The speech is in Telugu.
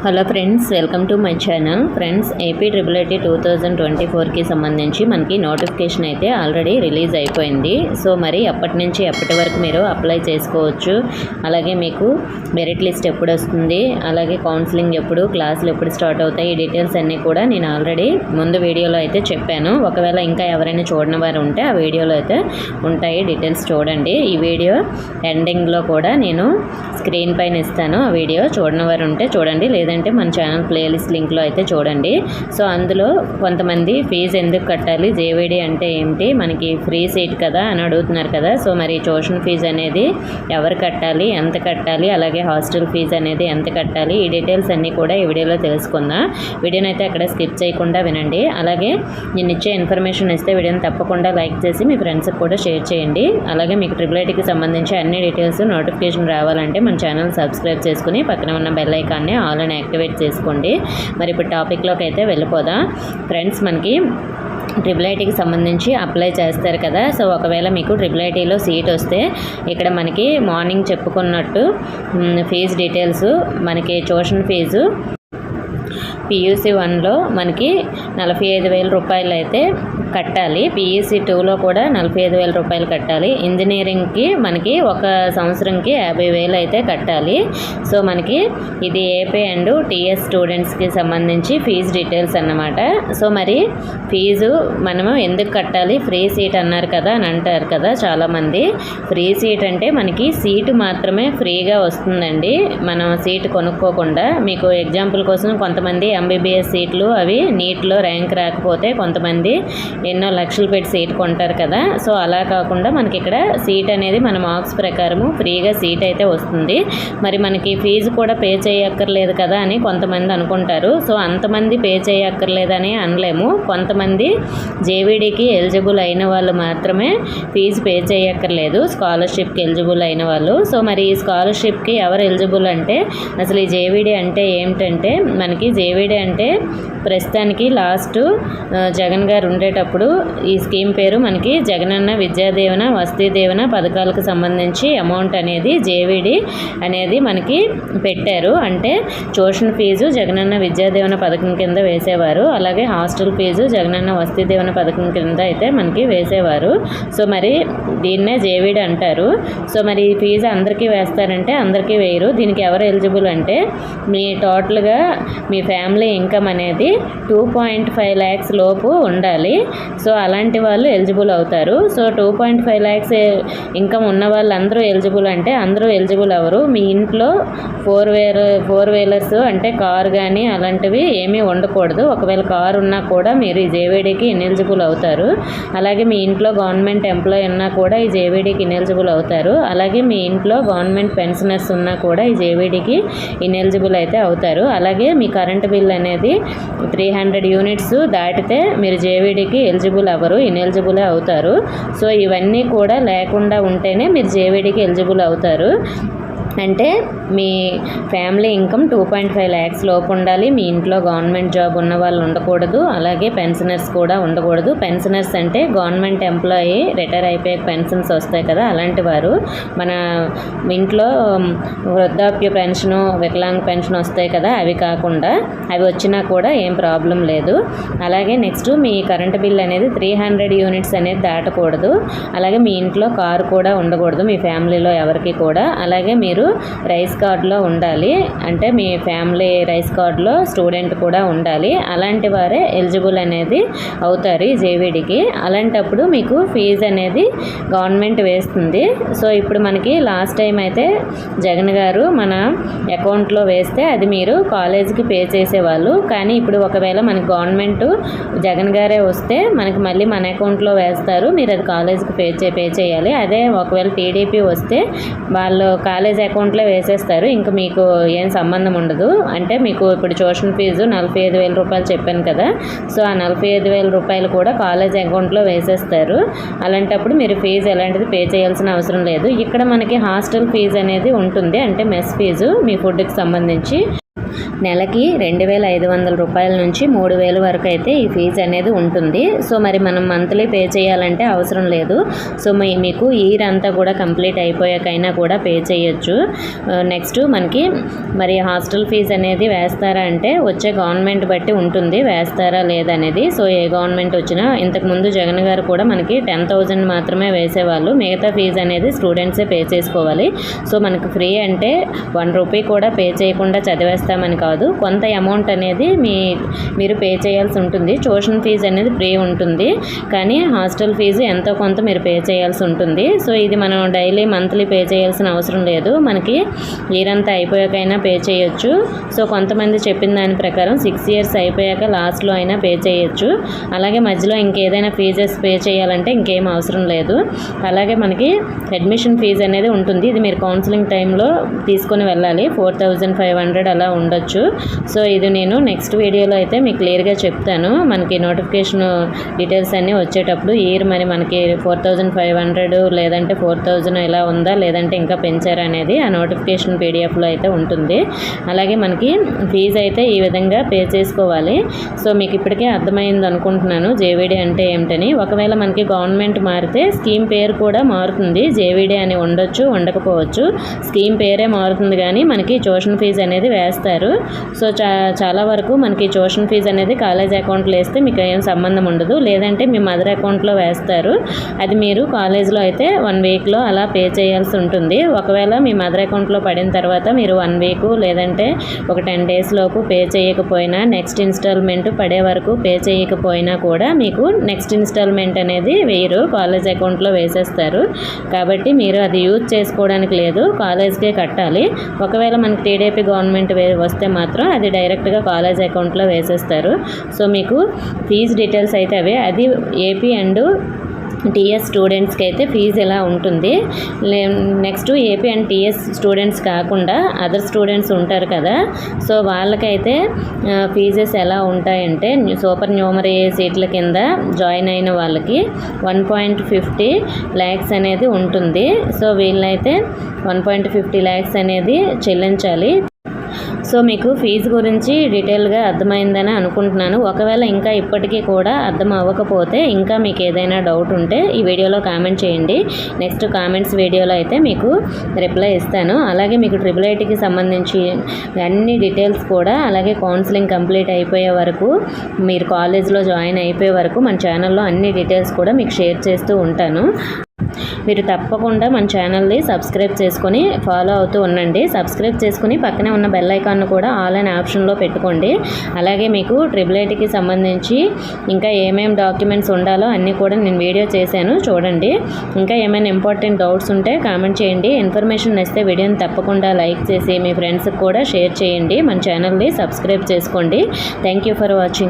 Hello friends, welcome to my channel. Friends, AP triple IT 2024కి సంబంధించి మనకి నోటిఫికేషన్ అయితే ఆల్రెడీ రిలీజ్ అయిపోయింది. సో మరి అప్పటి నుంచి అప్పటి వరకు మీరు అప్లై చేసుకోవచ్చు. అలాగే మీకు మెరిట్ లిస్ట్ ఎప్పుడు వస్తుంది, అలాగే కౌన్సిలింగ్ ఎప్పుడు, క్లాసులు ఎప్పుడు స్టార్ట్ అవుతాయి, ఈ డీటెయిల్స్ అన్నీ కూడా నేను ఆల్రెడీ ముందు వీడియోలో అయితే చెప్పాను. ఒకవేళ ఇంకా ఎవరైనా చూడని వారు ఉంటే ఆ వీడియోలో అయితే ఉంటాయి, డీటెయిల్స్ చూడండి. ఈ వీడియో ఎండింగ్లో కూడా నేను స్క్రీన్ పైన ఇస్తాను, ఆ వీడియో చూడని వారు ఉంటే చూడండి, లేదంటే మన ఛానల్ ప్లేలిస్ట్ లింక్లో అయితే చూడండి. సో అందులో కొంతమంది ఫీజు ఎందుకు కట్టాలి, జేవీడీ అంటే ఏంటి, మనకి ఫ్రీ సీట్ కదా అని అడుగుతున్నారు కదా. సో మరి ట్యూషన్ ఫీజు అనేది ఎవరు కట్టాలి, ఎంత కట్టాలి, అలాగే హాస్టల్ ఫీజు అనేది ఎంత కట్టాలి, ఈ డీటెయిల్స్ అన్నీ కూడా ఈ వీడియోలో తెలుసుకుందాం. వీడియోని అయితే అక్కడ స్కిప్ చేయకుండా వినండి. అలాగే నేను ఇచ్చే ఇన్ఫర్మేషన్ ఇస్తే వీడియోని తప్పకుండా లైక్ చేసి మీ ఫ్రెండ్స్కి కూడా షేర్ చేయండి. అలాగే మీకు ట్రిపుల్ ఐటీకి సంబంధించి అన్ని డీటెయిల్స్ నోటిఫికేషన్ రావాలంటే మన ఛానల్ సబ్స్క్రైబ్ చేసుకుని పక్కన ఉన్న బెల్ ఐకాన్ని ఆల్ అని యాక్టివేట్ చేసుకోండి. మరి ఇప్పుడు టాపిక్లోకి అయితే వెళ్ళిపోదాం. ఫ్రెండ్స్, మనకి ట్రిపుల్ ఐటీకి సంబంధించి అప్లై చేస్తారు కదా. సో ఒకవేళ మీకు ట్రిపుల్ ఐటీలో సీట్ వస్తే ఇక్కడ మనకి మార్నింగ్ చెప్పుకున్నట్టు ఫీజు డీటెయిల్స్, మనకి ట్యూషన్ ఫీజు PUC 1లో మనకి 45,000 రూపాయలు అయితే కట్టాలి. PUC 2లో కూడా 45,000 రూపాయలు కట్టాలి. ఇంజనీరింగ్కి మనకి ఒక సంవత్సరంకి 50,000 అయితే కట్టాలి. సో మనకి ఇది ఏపీ అండ్ TS స్టూడెంట్స్కి సంబంధించి ఫీజు డీటెయిల్స్ అన్నమాట. సో మరి ఫీజు మనము ఎందుకు కట్టాలి, ఫ్రీ సీట్ అన్నారు కదా అని అంటారు కదా చాలామంది. ఫ్రీ సీట్ అంటే మనకి సీటు మాత్రమే ఫ్రీగా వస్తుందండి, మనం సీటు కొనుక్కోకుండా. మీకు ఎగ్జాంపుల్ కోసం కొంతమంది MBBS సీట్లు అవి నీట్లో ర్యాంక్ రాకపోతే కొంతమంది ఎన్నో లక్షలు పెట్టి సీట్ కొంటారు కదా. సో అలా కాకుండా మనకి ఇక్కడ సీట్ అనేది మన మార్క్స్ ప్రకారము ఫ్రీగా సీట్ అయితే వస్తుంది. మరి మనకి ఫీజు కూడా పే చేయక్కర్లేదు కదా అని కొంతమంది అనుకుంటారు. సో అంతమంది పే చేయక్కర్లేదని అనలేము. కొంతమంది జేవీడీకి ఎలిజిబుల్ అయిన వాళ్ళు మాత్రమే ఫీజు పే చేయక్కర్లేదు, స్కాలర్షిప్కి ఎలిజిబుల్ అయిన వాళ్ళు. సో మరి ఈ స్కాలర్షిప్కి ఎవరు ఎలిజిబుల్ అంటే, అసలు ఈ జేవీడీ అంటే ఏమిటంటే, మనకి జేవీడీ అంటే ప్రస్తుతానికి లాస్ట్ జగన్ గారు ఉండేటప్పుడు ఈ స్కీమ్ పేరు మనకి జగనన్న విద్యాదీవెన, వసతి దీవెన పథకాలకు సంబంధించి అమౌంట్ అనేది జేవీడీ అనేది మనకి పెట్టారు. అంటే ట్యూషన్ ఫీజు జగనన్న విద్యాదీవెన పథకం కింద వేసేవారు, అలాగే హాస్టల్ ఫీజు జగనన్న వసతి దీవెన పథకం కింద అయితే మనకి వేసేవారు. సో మరి దీన్నే జేవీడీ అంటారు. సో మరి ఈ ఫీజు అందరికీ వేస్తారంటే అందరికీ వేయరు. దీనికి ఎవరు ఎలిజిబుల్ అంటే, మీ టోటల్గా మీ ఫ్యామిలీ ఇన్కమ్ అనేది 2.5 lakhs లోపు ఉండాలి. సో అలాంటి వాళ్ళు ఎలిజిబుల్ అవుతారు. సో 2.5 lakhs ఇన్కమ్ ఉన్న వాళ్ళు అందరూ ఎలిజిబుల్ అంటే అందరూ ఎలిజిబుల్ అవ్వరు. మీ ఇంట్లో ఫోర్ వీలర్స్ అంటే కారు కానీ అలాంటివి ఏమీ ఉండకూడదు. ఒకవేళ కారు ఉన్నా కూడా మీరు ఈ జేవీడీకి ఇనెలిజిబుల్ అవుతారు. అలాగే మీ ఇంట్లో గవర్నమెంట్ ఎంప్లాయీ ఉన్నా కూడా ఈ జేవీడీకి ఇనెలిజిబుల్ అవుతారు. అలాగే మీ ఇంట్లో గవర్నమెంట్ పెన్షనర్స్ ఉన్నా కూడా ఈ జేవీడీకి ఇనెలిజిబుల్ అయితే అవుతారు. అలాగే మీ కరెంట్ బిల్ అనేది 300 యూనిట్స్ దాటితే మీరు జేవీడీకి ఎలిజిబుల్ అవ్వరు, ఇనెలిజిబులే అవుతారు. సో ఇవన్నీ కూడా లేకుండా ఉంటేనే మీరు జేవీడీకి ఎలిజిబుల్ అవుతారు. అంటే మీ ఫ్యామిలీ ఇన్కమ్ 2.5 lakhs లోపు ఉండాలి. మీ ఇంట్లో గవర్నమెంట్ జాబ్ ఉన్న వాళ్ళు ఉండకూడదు, అలాగే పెన్షనర్స్ కూడా ఉండకూడదు. పెన్షనర్స్ అంటే గవర్నమెంట్ ఎంప్లాయీ రిటైర్ అయిపోయే పెన్షన్స్ వస్తాయి కదా, అలాంటి వారు. మన ఇంట్లో వృద్ధాప్య పెన్షను, వికలాంగ పెన్షన్ వస్తాయి కదా, అవి కాకుండా, అవి వచ్చినా కూడా ఏం ప్రాబ్లం లేదు. అలాగే నెక్స్ట్ మీ కరెంట్ బిల్ అనేది 300 యూనిట్స్ అనేది దాటకూడదు. అలాగే మీ ఇంట్లో కారు కూడా ఉండకూడదు మీ ఫ్యామిలీలో ఎవరికి కూడా. అలాగే మీరు రైస్ కార్డులో ఉండాలి, అంటే మీ ఫ్యామిలీ రైస్ కార్డులో స్టూడెంట్ కూడా ఉండాలి. అలాంటి వారే ఎలిజిబుల్ అనేది అవుతారు ఈ జేవీడీకి. అలాంటప్పుడు మీకు ఫీజు అనేది గవర్నమెంట్ వేస్తుంది. సో ఇప్పుడు మనకి లాస్ట్ టైం అయితే జగన్ గారు మన అకౌంట్లో వేస్తే అది మీరు కాలేజీకి పే చేసేవాళ్ళు. కానీ ఇప్పుడు ఒకవేళ మనకి గవర్నమెంట్ జగన్ గారే వస్తే మనకి మళ్ళీ మన అకౌంట్లో వేస్తారు, మీరు అది కాలేజీకి పే చేయాలి. అదే ఒకవేళ టీడీపీ వస్తే వాళ్ళు కాలేజ్ అకౌంట్లో వేసేస్తారు, ఇంకా మీకు ఏం సంబంధం ఉండదు. అంటే మీకు ఇప్పుడు ట్యూషన్ ఫీజు 45,000 రూపాయలు చెప్పాను కదా, సో ఆ 45,000 రూపాయలు కూడా కాలేజ్ అకౌంట్లో వేసేస్తారు. అలాంటప్పుడు మీరు ఫీజు ఎలాంటిది పే చేయాల్సిన అవసరం లేదు. ఇక్కడ మనకి హాస్టల్ ఫీజు అనేది ఉంటుంది, అంటే మెస్ ఫీజు మీ ఫుడ్కి సంబంధించి. నెలకి 2,500 రూపాయల నుంచి 3,000 వరకు అయితే ఈ ఫీజు అనేది ఉంటుంది. సో మరి మనం మంత్లీ పే చేయాలంటే అవసరం లేదు. సో మీకు ఇయర్ అంతా కూడా కంప్లీట్ అయిపోయాకైనా కూడా పే చేయొచ్చు. నెక్స్ట్ మనకి మరి హాస్టల్ ఫీజు అనేది వేస్తారా అంటే వచ్చే గవర్నమెంట్ బట్టి ఉంటుంది వేస్తారా లేదనేది. సో ఏ గవర్నమెంట్ వచ్చినా ఇంతకుముందు జగన్ గారు కూడా మనకి 10,000 మాత్రమే వేసేవాళ్ళు. మిగతా ఫీజు అనేది స్టూడెంట్సే పే చేసుకోవాలి. సో మనకు ఫ్రీ అంటే 1 రూపీ కూడా పే చేయకుండా చదివేస్తామని కాదు, కొంత అమౌంట్ అనేది మీరు పే చేయాల్సి ఉంటుంది. ట్యూషన్ ఫీజు అనేది ఫ్రీ ఉంటుంది, కానీ హాస్టల్ ఫీజు ఎంతో కొంత మీరు పే చేయాల్సి ఉంటుంది. సో ఇది మనం డైలీ మంత్లీ పే చేయాల్సిన అవసరం లేదు, మనకి ఇయర్ అంతా అయిపోయాకైనా పే చేయొచ్చు. సో కొంతమంది చెప్పిన దాని ప్రకారం 6 ఇయర్స్ అయిపోయాక లాస్ట్లో అయినా పే చేయొచ్చు. అలాగే మధ్యలో ఇంకేదైనా ఫీజెస్ పే చేయాలంటే ఇంకేం అవసరం లేదు. అలాగే మనకి అడ్మిషన్ ఫీజు అనేది ఉంటుంది. ఇది మీరు కౌన్సిలింగ్ టైంలో తీసుకొని వెళ్ళాలి. 4,500 అలా ఉండొచ్చు. సో ఇది నేను నెక్స్ట్ వీడియోలో అయితే మీకు క్లియర్గా చెప్తాను. మనకి నోటిఫికేషన్ డీటెయిల్స్ అన్నీ వచ్చేటప్పుడు ఇయర్ మరి మనకి 4,500 లేదంటే 4,000 ఇలా ఉందా లేదంటే ఇంకా పెంచారా అనేది ఆ నోటిఫికేషన్ పీడిఎఫ్లో అయితే ఉంటుంది. అలాగే మనకి ఫీజు అయితే ఈ విధంగా పే చేసుకోవాలి. సో మీకు ఇప్పటికే అర్థమైంది అనుకుంటున్నాను జేవీడీ అంటే ఏమిటని. ఒకవేళ మనకి గవర్నమెంట్ మారితే స్కీమ్ పేరు కూడా మారుతుంది. జేవీడీ అని ఉండొచ్చు, ఉండకపోవచ్చు. స్కీమ్ పేరే మారుతుంది, కానీ మనకి ట్యూషన్ ఫీజు అనేది వేస్తారు. సో చాలా వరకు మనకి ట్యూషన్ ఫీజు అనేది కాలేజ్ అకౌంట్లో వేస్తే మీకు ఏం సంబంధం ఉండదు, లేదంటే మీ మదర్ అకౌంట్లో వేస్తారు. అది మీరు కాలేజ్లో అయితే 1 వీక్లో అలా పే చేయాల్సి ఉంటుంది. ఒకవేళ మీ మదర్ అకౌంట్లో పడిన తర్వాత మీరు 1 వీక్ లేదంటే ఒక 10 డేస్ లోపు పే చేయకపోయినా, నెక్స్ట్ ఇన్స్టాల్మెంట్ పడే వరకు పే చేయకపోయినా కూడా మీకు నెక్స్ట్ ఇన్స్టాల్మెంట్ అనేది వేయరు, కాలేజ్ అకౌంట్లో వేసేస్తారు. కాబట్టి మీరు అది యూజ్ చేసుకోవడానికి లేదు, కాలేజ్కే కట్టాలి. ఒకవేళ మనకి టీడీపీ గవర్నమెంట్ వస్తే మాత్రం అది డైరెక్ట్గా కాలేజ్ అకౌంట్లో వేసేస్తారు. సో మీకు ఫీజు డీటెయిల్స్ అయితే అవే. అది ఏపీ అండ్ టీఎస్ స్టూడెంట్స్కి అయితే ఫీజు ఎలా ఉంటుంది. Next AP and TS students కాకుండా అదర్ స్టూడెంట్స్ ఉంటారు కదా, సో వాళ్ళకైతే ఫీజెస్ ఎలా ఉంటాయంటే సూపర్ న్యూమరీ సీట్ల కింద జాయిన్ అయిన వాళ్ళకి 1.50 lakhs అనేది ఉంటుంది. సో వీళ్ళైతే 1.50 lakhs అనేది చెల్లించాలి. సో మీకు ఫీజు గురించి డీటెయిల్గా అర్థమైందని అనుకుంటున్నాను. ఒకవేళ ఇంకా ఇప్పటికీ కూడా అర్థం అవ్వకపోతే, ఇంకా మీకు ఏదైనా డౌట్ ఉంటే ఈ వీడియోలో కామెంట్ చేయండి. నెక్స్ట్ కామెంట్స్ వీడియోలో అయితే మీకు రిప్లై ఇస్తాను. అలాగే మీకు IIITకి సంబంధించి అన్ని డీటెయిల్స్ కూడా, అలాగే కౌన్సిలింగ్ కంప్లీట్ అయిపోయే వరకు, మీరు కాలేజ్లో జాయిన్ అయిపోయే వరకు మన ఛానల్లో అన్ని డీటెయిల్స్ కూడా మీకు షేర్ చేస్తూ ఉంటాను. మీరు తప్పకుండా మన ఛానల్ని సబ్స్క్రైబ్ చేసుకొని ఫాలో అవుతూ ఉండండి. సబ్స్క్రైబ్ చేసుకుని పక్కనే ఉన్న బెల్ ఐకాన్ను కూడా ఆల్ అనే ఆప్షన్లో పెట్టుకోండి. అలాగే మీకు IIITకి సంబంధించి ఇంకా ఏమేమి డాక్యుమెంట్స్ ఉండాలో అన్నీ కూడా నేను వీడియో చేశాను, చూడండి. ఇంకా ఏమైనా ఇంపార్టెంట్ డౌట్స్ ఉంటే కామెంట్ చేయండి. ఇన్ఫర్మేషన్ నచ్చితే వీడియోని తప్పకుండా లైక్ చేసి మీ ఫ్రెండ్స్కి కూడా షేర్ చేయండి. మన ఛానల్ని సబ్స్క్రైబ్ చేసుకోండి. Thank you for watching.